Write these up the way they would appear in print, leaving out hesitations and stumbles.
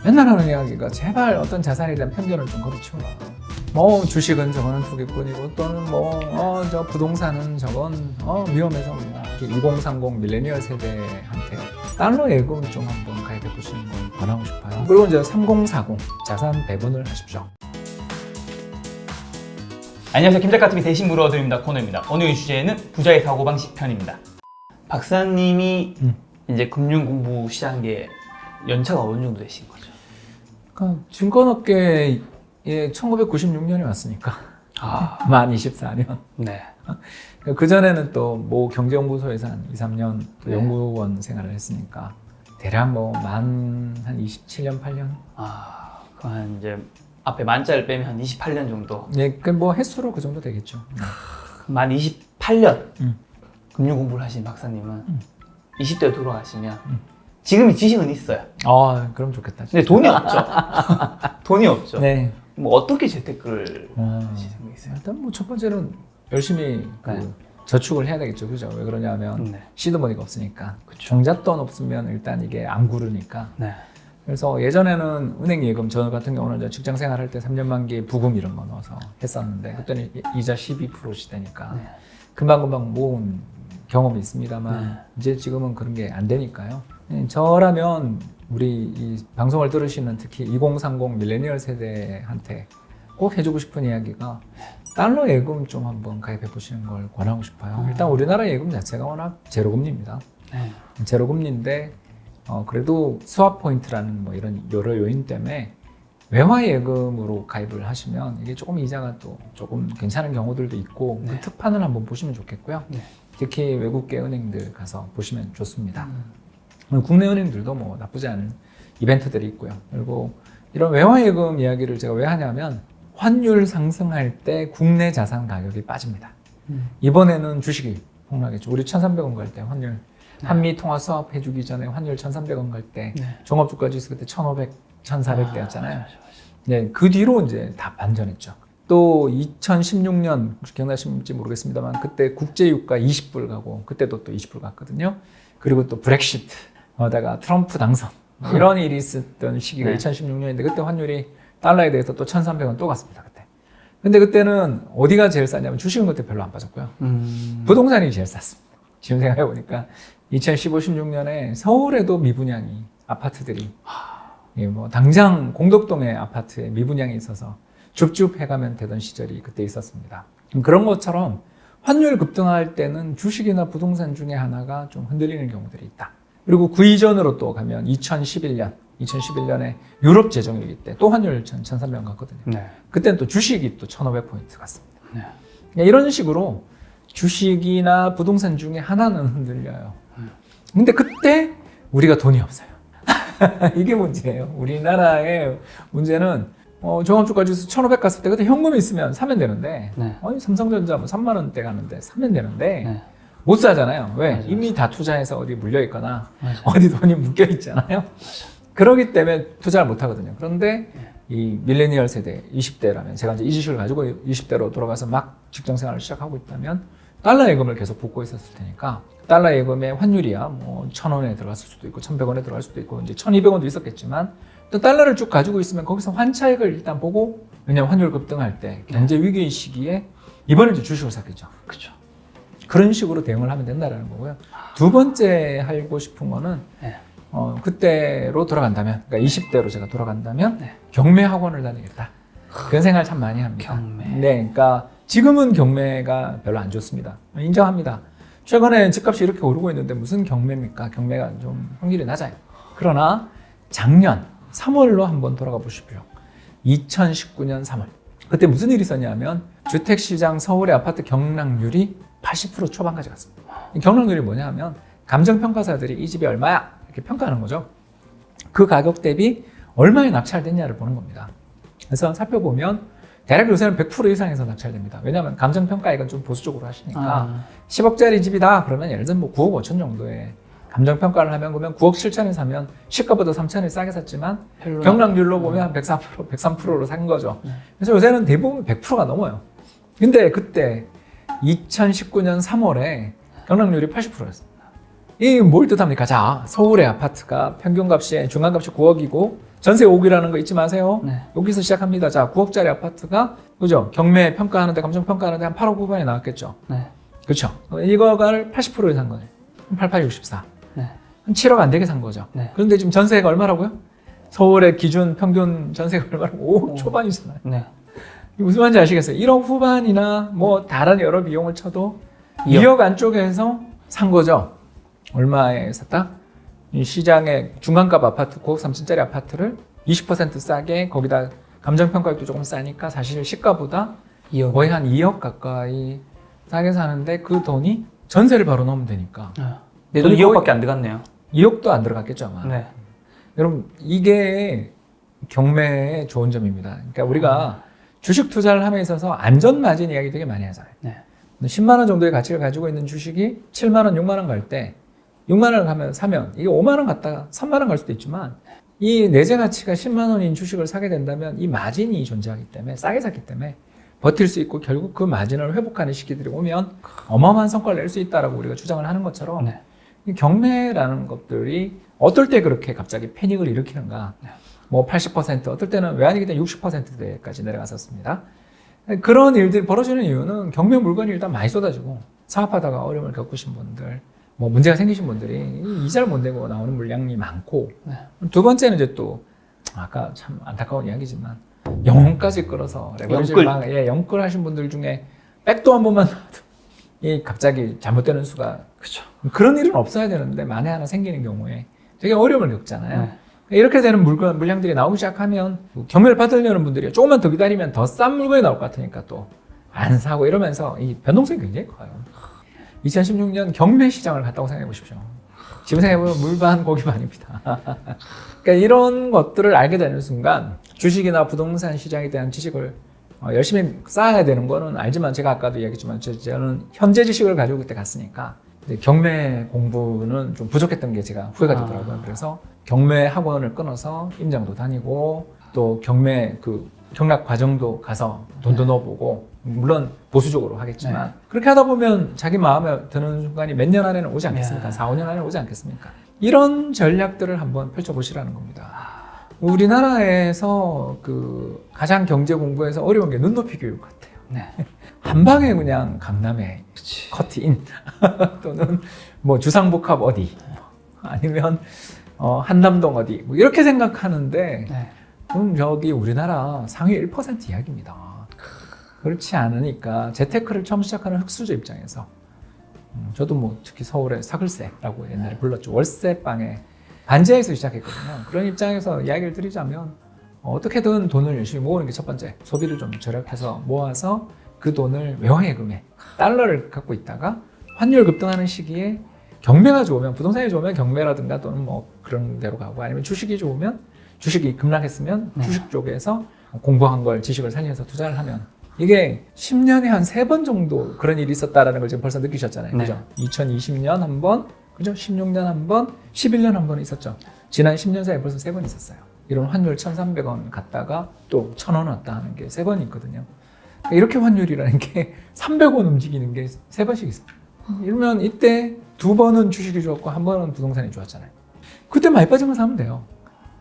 맨날 하는 이야기가 제발 어떤 자산에 대한 편견을 좀 거르치라. 뭐 주식은 저거는 투기꾼이고 또는 저 부동산은 저건 위험해서 우리가 2030 밀레니얼 세대한테 달러 예금 좀 한번 가입해 보시는 걸 권하고 싶어요. 그리고 이제 3040 자산 배분을 하십시오. 안녕하세요. 김작가TV 대신 물어드립니다 코너입니다. 오늘 주제는 부자의 사고방식 편입니다. 박사님이 이제 금융 공부 시작한 게 연차가 어느 정도 되신 거죠? 그러니까 증권업계에 1996년에 왔으니까 만 24년. 네. 그 전에는 또 모 경제연구소에서 한 2, 3년 또 네. 연구원 생활을 했으니까 대략 한 27년, 8년. 그한 이제 앞에 만자를 빼면 한 28년 정도. 예, 횟수로 그 정도 되겠죠. 만 28년 금융 공부를 하신 박사님은 20대 돌아가시면 지금이 지식은 있어요. 그럼 좋겠다. 근데 돈이 없죠. 돈이 없죠. 네. 뭐 어떻게 재테크를 하실 생각이세요? 일단 첫 번째는 열심히 저축을 해야 되겠죠. 그죠? 왜 그러냐면 시드머니가 없으니까. 종잣돈 없으면 일단 이게 안 구르니까. 네. 그래서 예전에는 은행 예금, 저 같은 경우는 이제 직장 생활할 때 3년 만기 부금 이런 거 넣어서 했었는데 그때는 이자 12%시대니까 금방금방 모은 경험이 있습니다만 이제 지금은 그런 게 안 되니까요. 저라면 우리 이 방송을 들으시는 특히 2030 밀레니얼 세대한테 꼭 해주고 싶은 이야기가 달러 예금 좀 한번 가입해 보시는 걸 권하고 싶어요. 일단 우리나라 예금 자체가 워낙 제로금리입니다. 제로금리인데 그래도 스왑 포인트라는 이런 여러 요인 때문에 외화 예금으로 가입을 하시면 이게 조금 이자가 또 조금 괜찮은 경우들도 있고 그 특판을 한번 보시면 좋겠고요. 특히 외국계 은행들 가서 보시면 좋습니다. 국내 은행들도 나쁘지 않은 이벤트들이 있고요. 그리고 이런 외화 예금 이야기를 제가 왜 하냐면 환율 상승할 때 국내 자산 가격이 빠집니다. 이번에는 주식이 폭락했죠. 우리 1,300원 갈 때 환율 한미 통화 수합 해주기 전에 환율 1,300원 갈 때 종합주가 지수 그때 1,500, 1,400대였잖아요. 네, 그 뒤로 이제 다 반전했죠. 또 2016년 혹시 기억나실지 모르겠습니다만 그때 국제유가 20불 가고 그때도 또 20불 갔거든요. 그리고 또 브렉시트다가 트럼프 당선 이런 일이 있었던 시기가 2016년인데 그때 환율이 달러에 대해서 또 1,300원 또 갔습니다. 그때. 근데 그때는 어디가 제일 싸냐면 주식은 그때 별로 안 빠졌고요. 부동산이 제일 쌌습니다. 지금 생각해 보니까 2015, 16년에 서울에도 미분양이 아파트들이 당장 공덕동의 아파트에 미분양이 있어서 줍줍 해가면 되던 시절이 그때 있었습니다. 그런 것처럼 환율 급등할 때는 주식이나 부동산 중에 하나가 좀 흔들리는 경우들이 있다. 그리고 그 이전으로 또 가면 2011년에 유럽 재정위기 때 또 환율 1,300원 갔거든요. 그때는 또 주식이 또 1,500포인트 갔습니다. 이런 식으로 주식이나 부동산 중에 하나는 흔들려요. 근데 그때 우리가 돈이 없어요. 이게 문제예요. 우리나라의 문제는 종합주가 지수 1,500 갔을 때 그때 현금이 있으면 사면 되는데 삼성전자 3만 원대 가는데 사면 되는데 못 사잖아요. 왜? 이미 다 투자해서 어디 물려 있거나 어디 돈이 묶여 있잖아요. 그렇기 때문에 투자를 못 하거든요. 그런데 이 밀레니얼 세대 20대라면 제가 이제 이 지식을 가지고 20대로 돌아가서 막 직장 생활을 시작하고 있다면 달러 예금을 계속 붓고 있었을 테니까 달러 예금의 환율이야 1,000원에 들어갔을 수도 있고 1,100원에 들어갈 수도 있고 이제 1,200원도 있었겠지만 또 달러를 쭉 가지고 있으면 거기서 환차익을 일단 보고 왜냐면 환율 급등할 때 경제 위기의 시기에 이번에 이제 주식을 샀겠죠. 그렇죠. 그런 식으로 대응을 하면 된다라는 거고요. 두 번째 하고 싶은 거는 그때로 돌아간다면 그러니까 20대로 제가 돌아간다면 경매 학원을 다니겠다. 그런 생각을 참 많이 합니다. 경매. 그러니까 지금은 경매가 별로 안 좋습니다. 인정합니다. 최근에 집값이 이렇게 오르고 있는데 무슨 경매입니까? 경매가 좀 확률이 낮아요. 그러나 작년 3월로 한번 돌아가 보십시오. 2019년 3월. 그때 무슨 일이 있었냐면 주택시장 서울의 아파트 경락률이 80% 초반까지 갔습니다. 경락률이 뭐냐 하면 감정평가사들이 이 집이 얼마야? 이렇게 평가하는 거죠. 그 가격 대비 얼마에 낙찰됐냐를 보는 겁니다. 그래서 살펴보면 대략 요새는 100% 이상에서 낙찰됩니다. 왜냐하면 감정평가액은 좀 보수적으로 하시니까 10억짜리 집이다 그러면 예를 들면 9억 5천 정도에 감정평가를 하면 그러면 9억 7천에 사면 시가보다 3천에 싸게 샀지만 경락률로 보면 한 104%, 103%로 산 거죠. 그래서 요새는 대부분 100%가 넘어요. 근데 그때 2019년 3월에 경락률이 80%였습니다. 뭘 뜻합니까? 자, 서울의 아파트가 평균값이 중간값이 9억이고 전세 5억이라는 거 잊지 마세요. 네. 여기서 시작합니다. 자, 9억짜리 아파트가 그죠? 경매 평가하는데 감정 평가하는데 한 8억 후반에 나왔겠죠. 네. 그렇죠. 이거를 80%에 산 거예요. 8864. 네. 한 7억 안 되게 산 거죠. 네. 그런데 지금 전세가 얼마라고요? 서울의 기준 평균 전세가 얼마라고? 5억 초반이잖아요. 네. 이게 무슨 말인지 아시겠어요? 1억 후반이나 뭐 다른 여러 비용을 쳐도 2억. 2억 안쪽에서 산 거죠. 얼마에 샀다? 이 시장의 중간값 아파트, 9억 3천짜리 아파트를 20% 싸게 거기다 감정평가액도 조금 싸니까 사실 시가보다 2억. 거의 한 2억 가까이 싸게 사는데 그 돈이 전세를 바로 넣으면 되니까 내 돈 돈이 2억밖에 안 들어갔네요. 2억도 안 들어갔겠죠 아마. 네. 여러분 이게 경매의 좋은 점입니다. 그러니까 우리가 주식 투자를 함에 있어서 안전 마진 이야기 되게 많이 하잖아요. 네. 10만 원 정도의 가치를 가지고 있는 주식이 7만 원, 6만 원 갈 때 6만 원을 사면 이게 5만 원 갔다가 3만 원 갈 수도 있지만 이 내재 가치가 10만 원인 주식을 사게 된다면 이 마진이 존재하기 때문에 싸게 샀기 때문에 버틸 수 있고 결국 그 마진을 회복하는 시기들이 오면 어마어마한 성과를 낼 수 있다라고 우리가 주장을 하는 것처럼 네. 이 경매라는 것들이 어떨 때 그렇게 갑자기 패닉을 일으키는가 뭐 80% 어떨 때는 외환위기 때 60%대까지 내려갔었습니다. 그런 일들이 벌어지는 이유는 경매 물건이 일단 많이 쏟아지고 사업하다가 어려움을 겪으신 분들 뭐 문제가 생기신 분들이 이자를 못 내고 나오는 물량이 많고 네. 두 번째는 이제 또 아까 참 안타까운 이야기지만 영끌까지 끌어서 레버리지를 영끌 하신 분들 중에 백도 한 번만 나와도 이 갑자기 잘못되는 수가 그렇죠. 그런 일은 없어야 되는데 만에 하나 생기는 경우에 되게 어려움을 겪잖아요. 네. 이렇게 되는 물량들이 나오기 시작하면 경매를 받으려는 분들이 조금만 더 기다리면 더 싼 물건이 나올 것 같으니까 또 안 사고 이러면서 이 변동성이 굉장히 커요. 2016년 경매 시장을 갔다고 생각해 보십시오. 지금 생각해보면 물반 고기반입니다. 그러니까 이런 것들을 알게 되는 순간 주식이나 부동산 시장에 대한 지식을 열심히 쌓아야 되는 거는 알지만 제가 아까도 이야기했지만 저는 현재 지식을 가지고 그때 갔으니까 경매 공부는 좀 부족했던 게 제가 후회가 되더라고요. 그래서 경매 학원을 끊어서 임장도 다니고 또 경매 그 경락 과정도 가서 돈도 넣어보고 물론 보수적으로 하겠지만 그렇게 하다 보면 자기 마음에 드는 순간이 몇 년 안에는 오지 않겠습니까? 4, 5년 안에 오지 않겠습니까? 이런 전략들을 한번 펼쳐보시라는 겁니다. 우리나라에서 그 가장 경제 공부에서 어려운 게 눈높이 교육 같아요. 네. 한 방에 그냥 강남에 커트인 또는 뭐 주상복합 어디 아니면 한남동 어디 뭐 이렇게 생각하는데 네. 그럼 여기 우리나라 상위 1% 이야기입니다. 그렇지 않으니까 재테크를 처음 시작하는 흑수저 입장에서 저도 뭐 특히 서울의 사글세라고 옛날에 불렀죠. 월세방에 반지하에서 시작했거든요. 그런 입장에서 이야기를 드리자면 어떻게든 돈을 열심히 모으는 게 첫 번째. 소비를 좀 절약해서 모아서 그 돈을 외화예금에 달러를 갖고 있다가 환율 급등하는 시기에 경매가 좋으면 부동산이 좋으면 경매라든가 또는 뭐 그런 데로 가고 아니면 주식이 좋으면 주식이 급락했으면 주식 쪽에서 공부한 걸 지식을 살려서 투자를 하면 이게 10년에 한 3번 정도 그런 일이 있었다라는 걸 지금 벌써 느끼셨잖아요. 그죠? 2020년 한 번, 그죠? 16년 한 번, 11년 한 번 있었죠. 지난 10년 사이에 벌써 3번 있었어요. 이런 환율 1,300원 갔다가 또 1,000원 왔다 하는 게 3번 있거든요. 이렇게 환율이라는 게 300원 움직이는 게 3번씩 있어요. 이러면 이때 2번은 주식이 좋았고 1번은 부동산이 좋았잖아요. 그때 많이 빠진 거 사면 돼요.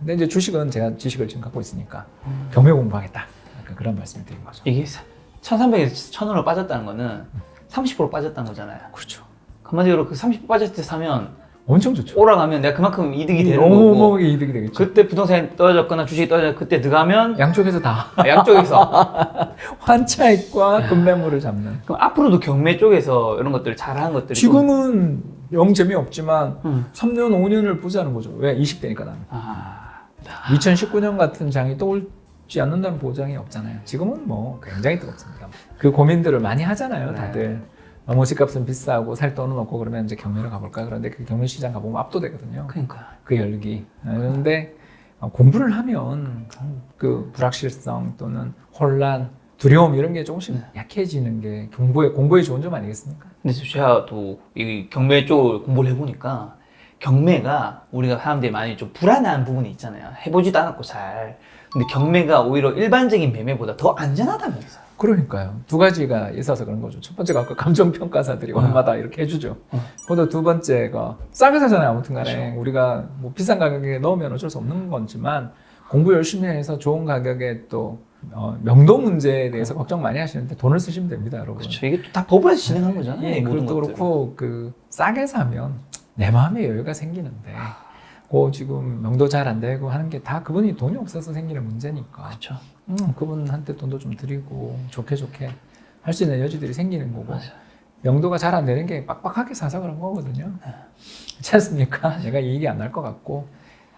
근데 이제 주식은 제가 지식을 지금 갖고 있으니까 경매 공부하겠다. 약간 그런 말씀을 드린 거죠. 이게 1,300에서 1,000원으로 빠졌다는 거는 30% 빠졌다는 거잖아요. 그렇죠. 한마디로 그 30% 빠졌을 때 사면 엄청 좋죠. 오라가면 내가 그만큼 이득이 되는 거고 어마어마하게 이득이 되겠죠. 그때 부동산이 떨어졌거나 주식이 떨어졌거나 그때 들어가면 양쪽에서 다 양쪽에서 환차익과 급매물을 잡는. 그럼 앞으로도 경매 쪽에서 이런 것들 잘하는 것들이 지금은 영 재미없지만 좀... 3년, 5년을 보자는 거죠. 왜? 20대니까 나는. 2019년 같은 장이 떠올지 않는다는 보장이 없잖아요. 지금은 뭐 굉장히 뜨겁습니다. 그 고민들을 많이 하잖아요, 다들. 모시값은 비싸고 살 돈은 없고 그러면 이제 경매를 가볼까? 그런데 그 경매 시장 가보면 압도되거든요. 그러니까 그 열기. 그런데 공부를 하면 그 불확실성 또는 혼란, 두려움 이런 게 조금씩 약해지는 게 공부의 좋은 점 아니겠습니까? 근데 제가 또 이 경매 쪽을 공부를 해보니까 경매가 우리가 사람들이 많이 좀 불안한 부분이 있잖아요. 해보지도 않았고 잘. 근데 경매가 오히려 일반적인 매매보다 더 안전하다면서요. 그러니까요. 두 가지가 있어서 그런 거죠. 첫 번째가 아까 감정평가사들이 얼마다 이렇게 해주죠. 그리고 두 번째가 싸게 사잖아요. 아무튼 간에. 그렇죠. 우리가 뭐 비싼 가격에 넣으면 어쩔 수 없는 거지만 공부 열심히 해서 좋은 가격에 또 명도 문제에 대해서 걱정 많이 하시는데 돈을 쓰시면 됩니다, 여러분. 그렇죠. 이게 또 다 법원에서 진행한 거잖아요. 예, 그것도 그렇고 싸게 사면 내 마음의 여유가 생기는데 그 지금 명도 잘 안 되고 하는 게 다 그분이 돈이 없어서 생기는 문제니까. 그렇죠. 그분한테 돈도 좀 드리고 좋게 할 수 있는 여지들이 생기는 거고. 맞아. 명도가 잘 안 되는 게 빡빡하게 사서 그런 거거든요. 그렇지 않습니까? 내가 이익이 안 날 것 같고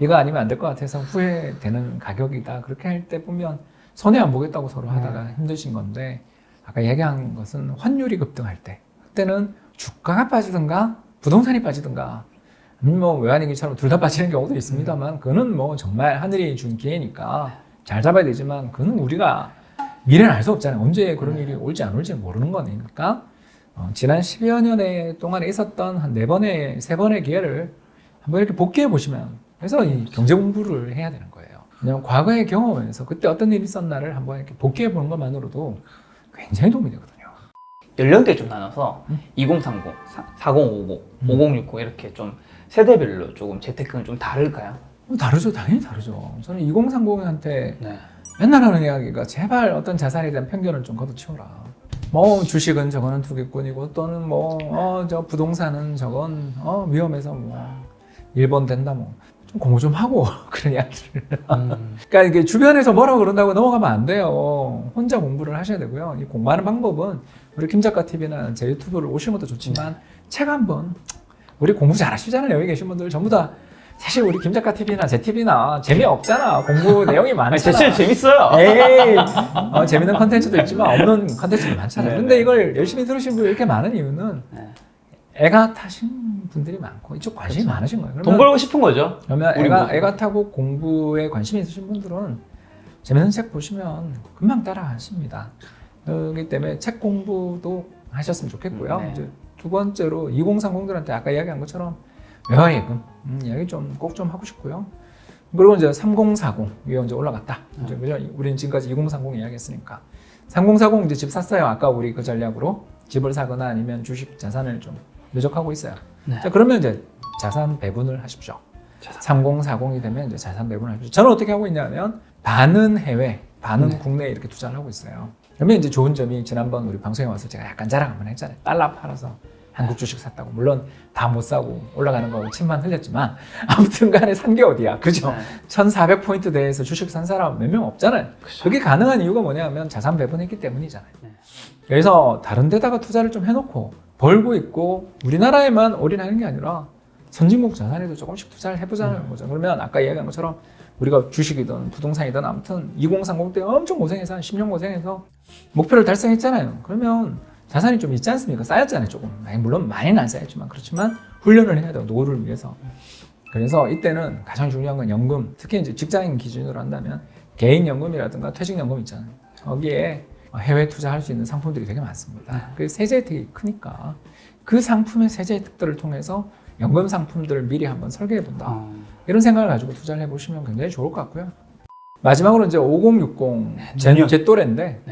이거 아니면 안 될 것 같아서 후회되는 가격이다. 그렇게 할 때 보면 손해 안 보겠다고 서로 하다가 힘드신 건데 아까 얘기한 것은 환율이 급등할 때 그때는 주가가 빠지든가 부동산이 빠지든가 뭐 외환위기처럼 둘 다 빠지는 경우도 있습니다만 그거는 뭐 정말 하늘이 준 기회니까 잘 잡아야 되지만 그거는 우리가 미래는 알 수 없잖아요. 언제 그런 일이 올지 안 올지 모르는 거니까 지난 10여 년 동안에 있었던 한 4번의 3번의 기회를 한번 이렇게 복귀해 보시면 그래서 이 경제 공부를 해야 되는 거예요. 그냥 과거의 경험에서 그때 어떤 일이 있었나를 한번 이렇게 복귀해 보는 것만으로도 굉장히 도움이 되거든요. 연령대 좀 나눠서 2030, 4050, 5060 이렇게 좀 세대별로 조금 재테크는 좀 다를까요? 다르죠. 당연히 다르죠. 저는 2030한테 맨날 하는 이야기가 제발 어떤 자산에 대한 편견을 좀 걷어치워라. 뭐 주식은 저거는 투기꾼이고 또는 저 부동산은 저건 위험해서 뭐 일본 된다 뭐 좀 공부 좀 하고 그런 이야기를. 그러니까 이게 주변에서 뭐라고 그런다고 넘어가면 안 돼요. 혼자 공부를 하셔야 되고요. 이 공부하는 방법은 우리 김 작가 TV나 제 유튜브를 오시는 것도 좋지만 책 한번 우리 공부 잘하시잖아요. 여기 계신 분들 전부 다 사실 우리 김 작가 TV나 제 TV나 재미없잖아. 공부 내용이 많잖아. 제 책 재밌어요. 에이, 재밌는 컨텐츠도 있지만 없는 컨텐츠도 많잖아요. 근데 이걸 열심히 들으신 분이 이렇게 많은 이유는 애가 타신 분들이 많고 이쪽 관심이 많으신 거예요. 돈 벌고 싶은 거죠. 그러면 애가 타고 공부에 관심이 있으신 분들은 재밌는 책 보시면 금방 따라 하십니다. 그렇기 때문에 책 공부도 하셨으면 좋겠고요. 이제 두 번째로 2030들한테 아까 이야기한 것처럼 외화예금 이야기 좀 꼭 좀 하고 싶고요. 그리고 이제 3040 위에 이제 올라갔다. 이제 우리는 지금까지 2030 이야기했으니까 3040 이제 집 샀어요. 아까 우리 그 전략으로 집을 사거나 아니면 주식 자산을 좀 누적하고 있어요. 자, 그러면 이제 자산 배분을 하십시오. 3040이 되면 이제 자산 배분을 하십시오. 저는 어떻게 하고 있냐면 반은 해외, 반은 국내에 이렇게 투자를 하고 있어요. 그러면 이제 좋은 점이 지난번 우리 방송에 와서 제가 약간 자랑 한번 했잖아요. 달러 팔아서 한국 주식 샀다고. 물론 다 못 사고 올라가는 거 침만 흘렸지만 아무튼 간에 산 게 어디야. 그죠? 1400포인트 대에서 주식 산 사람 몇 명 없잖아요. 그게 가능한 이유가 뭐냐면 자산 배분했기 때문이잖아요. 그래서 다른 데다가 투자를 좀 해놓고 벌고 있고 우리나라에만 올인하는 게 아니라 선진국 자산에도 조금씩 투자를 해보자는 거죠. 그러면 아까 이야기한 것처럼 우리가 주식이든 부동산이든 아무튼 2030 때 엄청 고생해서 한 10년 고생해서 목표를 달성했잖아요. 그러면 자산이 좀 있지 않습니까? 쌓였잖아요, 조금. 물론 많이는 안 쌓였지만 그렇지만 훈련을 해야 돼요, 노후를 위해서. 그래서 이때는 가장 중요한 건 연금, 특히 이제 직장인 기준으로 한다면 개인연금이라든가 퇴직연금 있잖아요. 거기에 해외 투자할 수 있는 상품들이 되게 많습니다. 그 세제 혜택이 크니까 그 상품의 세제 혜택들을 통해서 연금 상품들을 미리 한번 설계해 본다. 이런 생각을 가지고 투자를 해보시면 굉장히 좋을 것 같고요. 마지막으로 이제 5060 제 또래인데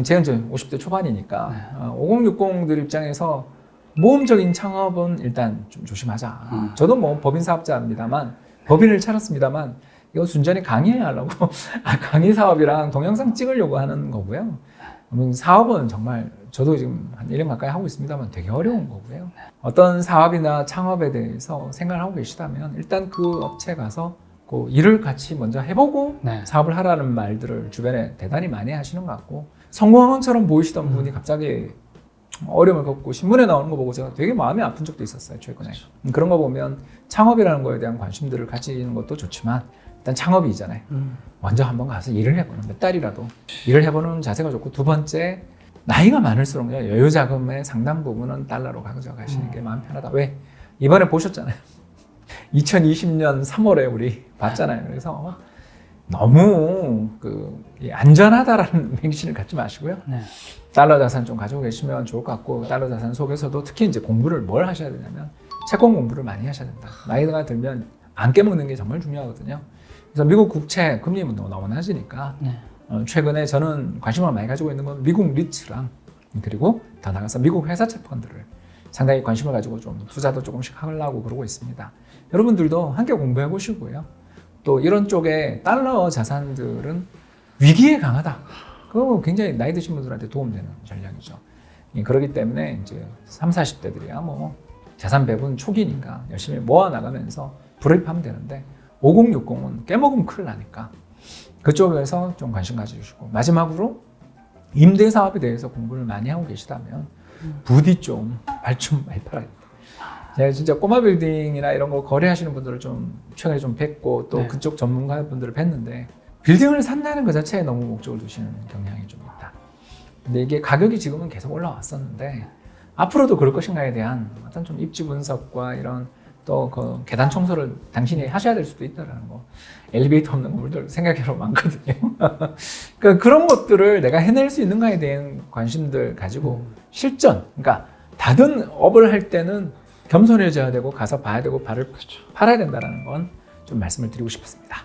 제가 이제 50대 초반이니까 5060들 입장에서 모험적인 창업은 일단 좀 조심하자. 저도 뭐 법인 사업자입니다만 법인을 차렸습니다만 이거 순전히 강의하려고 강의 사업이랑 동영상 찍으려고 하는 거고요. 사업은 정말 저도 지금 한 1년 가까이 하고 있습니다만 되게 어려운 거고요. 어떤 사업이나 창업에 대해서 생각을 하고 계시다면 일단 그 업체 가서 그 일을 같이 먼저 해보고 사업을 하라는 말들을 주변에 대단히 많이 하시는 것 같고 성공한 것처럼 보이시던 분이 갑자기 어려움을 겪고 신문에 나오는 거 보고 제가 되게 마음이 아픈 적도 있었어요, 최근에. 그런 거 보면 창업이라는 거에 대한 관심들을 가지는 것도 좋지만 일단 창업이잖아요. 먼저 한번 가서 일을 해보는 몇 달이라도 일을 해보는 자세가 좋고 두 번째 나이가 많을수록 여유 자금의 상당 부분은 달러로 가져가시는 게 마음 편하다. 왜? 이번에 보셨잖아요. 2020년 3월에 우리 봤잖아요. 그래서 너무 안전하다라는 맹신을 갖지 마시고요. 달러 자산 좀 가지고 계시면 좋을 것 같고 달러 자산 속에서도 특히 이제 공부를 뭘 하셔야 되냐면 채권 공부를 많이 하셔야 된다. 나이가 들면 안 깨먹는 게 정말 중요하거든요. 그래서 미국 국채 금리 너무 낮으니까 최근에 저는 관심을 많이 가지고 있는 건 미국 리츠랑 그리고 더 나아가서 미국 회사채 펀드를 상당히 관심을 가지고 좀 투자도 조금씩 하려고 그러고 있습니다. 여러분들도 함께 공부해 보시고요. 또 이런 쪽에 달러 자산들은 위기에 강하다. 그거 굉장히 나이 드신 분들한테 도움되는 전략이죠. 그렇기 때문에 이제 30, 40대들이야 뭐 자산 배분 초기니까 열심히 모아 나가면서 불입하면 되는데 5060은 깨먹으면 큰일 나니까 그쪽에서 좀 관심 가져주시고 마지막으로 임대 사업에 대해서 공부를 많이 하고 계시다면 부디 좀 발 좀 많이 팔아야 돼요. 제가 진짜 꼬마 빌딩이나 이런 거 거래하시는 분들을 좀 최근에 좀 뵙고 또 네. 그쪽 전문가분들을 뵀는데 빌딩을 산다는 것 자체에 너무 목적을 두시는 경향이 좀 있다. 근데 이게 가격이 지금은 계속 올라왔었는데 앞으로도 그럴 것인가에 대한 어떤 좀 입지 분석과 이런 또 그 계단 청소를 당신이 하셔야 될 수도 있다라는 거. 엘리베이터 없는 건물들 생각해보면 많거든요. 그러니까 그런 것들을 내가 해낼 수 있는가에 대한 관심들 가지고 실전, 그러니까 다른 업을 할 때는 겸손해져야 되고 가서 봐야 되고 발을 팔아야 된다는 건 좀 말씀을 드리고 싶었습니다.